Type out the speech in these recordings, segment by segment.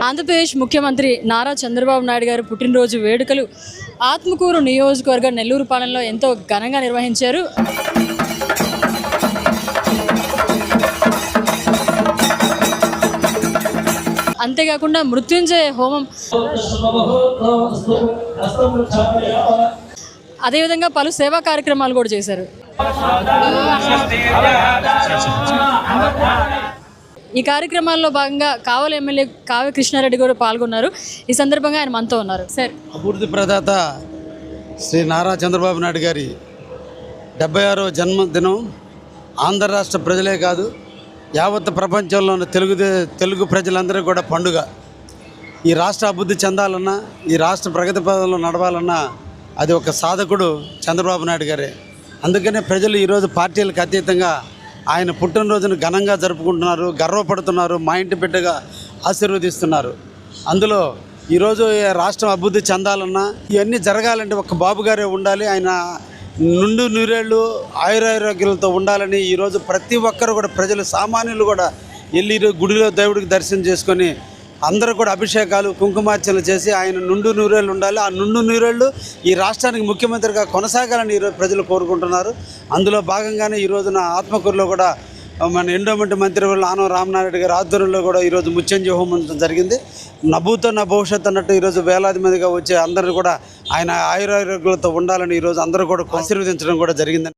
ఆంధ్రప్రదేశ్ ముఖ్యమంత్రి నారా చంద్రబాబు నాయుడు గారు పుట్టినరోజు వేడుకలు ఆత్మకూరు నియోజకవర్గ నెల్లూరు పాలెంలో ఎంతో ఘనంగా నిర్వహించారు. అంతేకాకుండా మృత్యుంజయ హోమం, అదేవిధంగా పలు సేవా కార్యక్రమాలు కూడా చేశారు. ఈ కార్యక్రమాల్లో భాగంగా కావలి ఎమ్మెల్యే కావ్య కృష్ణారెడ్డి కూడా పాల్గొన్నారు. ఈ సందర్భంగా ఆయన మనతో ఉన్నారు. సార్, అభివృద్ధి ప్రదాత శ్రీ నారా చంద్రబాబు నాయుడు గారి 76వ జన్మదినం ఆంధ్ర రాష్ట్ర ప్రజలే కాదు, యావత్ ప్రపంచంలో ఉన్న తెలుగు ప్రజలందరూ కూడా పండుగ. ఈ రాష్ట్ర అభివృద్ధి చెందాలన్నా, ఈ రాష్ట్ర ప్రగతి పదంలో నడవాలన్నా అది ఒక సాధకుడు చంద్రబాబు నాయుడు గారే. అందుకనే ప్రజలు ఈరోజు పార్టీలకు అతీతంగా ఆయన పుట్టినరోజును ఘనంగా జరుపుకుంటున్నారు, గర్వపడుతున్నారు, మా ఇంటి బిడ్డగా ఆశీర్వదిస్తున్నారు. అందులో ఈరోజు రాష్ట్రం అభివృద్ధి చెందాలన్నా, ఇవన్నీ జరగాలంటే ఒక బాబు గారే ఉండాలి. ఆయన నుండు నూరేళ్ళు ఆయురారోగ్యాలతో ఉండాలని ఈరోజు ప్రతి ఒక్కరు కూడా, ప్రజలు సామాన్యులు కూడా వెళ్ళి గుడిలో దేవుడికి దర్శనం చేసుకొని అందరూ కూడా అభిషేకాలు కుంకుమార్చనలు చేసి ఆయన నుండు నూరేళ్ళు ఉండాలి. ఆ నుండు నూరేళ్ళు ఈ రాష్ట్రానికి ముఖ్యమంత్రిగా కొనసాగాలని ఈరోజు ప్రజలు కోరుకుంటున్నారు. అందులో భాగంగానే ఈరోజున ఆత్మకూరులో కూడా మన ఎండోమెంట్ మంత్రి ఆనం రామనారాయణ గారి ఆధ్వర్యంలో కూడా ఈరోజు మృత్యుంజయ హోమం జరిగింది. నభూతో నా భవిష్యత్ అన్నట్టు ఈరోజు వేలాది మందిగా వచ్చే అందరూ కూడా ఆయన ఆయురారోగ్యాలతో ఉండాలని ఈరోజు అందరూ కూడా ఆశీర్వదించడం కూడా జరిగిందని.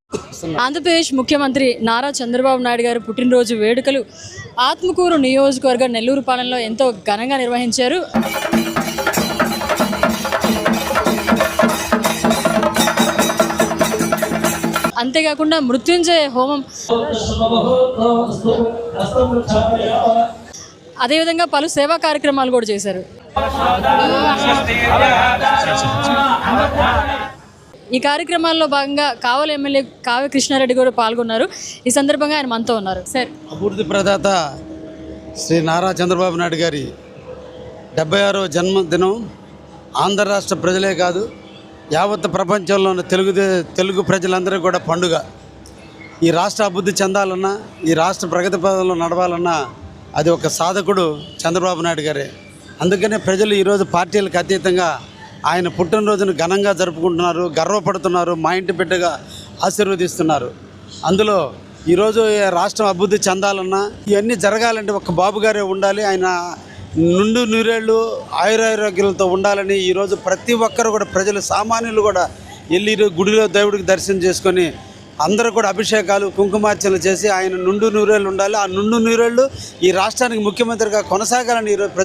ఆంధ్రప్రదేశ్ ముఖ్యమంత్రి నారా చంద్రబాబు నాయుడు గారు పుట్టినరోజు వేడుకలు ఆత్మకూరు నియోజకవర్గ నెల్లూరు పాలెంలో ఎంతో ఘనంగా నిర్వహించారు. అంతేకాకుండా మృత్యుంజయ హోమం, అదేవిధంగా పలు సేవా కార్యక్రమాలు కూడా చేశారు. ఈ కార్యక్రమాల్లో భాగంగా కావలి ఎమ్మెల్యే కావ్య కృష్ణారెడ్డి కూడా పాల్గొన్నారు. ఈ సందర్భంగా ఆయన మనతో ఉన్నారు. సార్, అభివృద్ధి ప్రదాత శ్రీ నారా చంద్రబాబు నాయుడు గారి 76వ జన్మదినం ఆంధ్ర రాష్ట్ర ప్రజలే కాదు, యావత్ ప్రపంచంలో ఉన్న తెలుగు ప్రజలందరూ కూడా పండుగ. ఈ రాష్ట్ర అభివృద్ధి చెందాలన్నా, ఈ రాష్ట్ర ప్రగతి పదంలో నడవాలన్నా అది ఒక సాధకుడు చంద్రబాబు నాయుడు గారే. అందుకనే ప్రజలు ఈరోజు పార్టీలకు అతీతంగా ఆయన పుట్టినరోజును ఘనంగా జరుపుకుంటున్నారు, గర్వపడుతున్నారు, మా ఇంటి బిడ్డగా ఆశీర్వదిస్తున్నారు. అందులో ఈరోజు రాష్ట్రం అభివృద్ధి చెందాలన్నా, ఇవన్నీ జరగాలంటే ఒక బాబు గారే ఉండాలి. ఆయన నుండు నూరేళ్ళు ఆయురారోగ్యాలతో ఉండాలని ఈరోజు ప్రతి ఒక్కరు కూడా, ప్రజలు సామాన్యులు కూడా వెళ్ళి గుడిలో దేవుడికి దర్శనం చేసుకొని అందరూ కూడా అభిషేకాలు కుంకుమార్చనలు చేసి ఆయన నుండు నూరేళ్ళు ఉండాలి. ఆ నుండు నూరేళ్ళు ఈ రాష్ట్రానికి ముఖ్యమంత్రిగా కొనసాగాలని ఈరోజు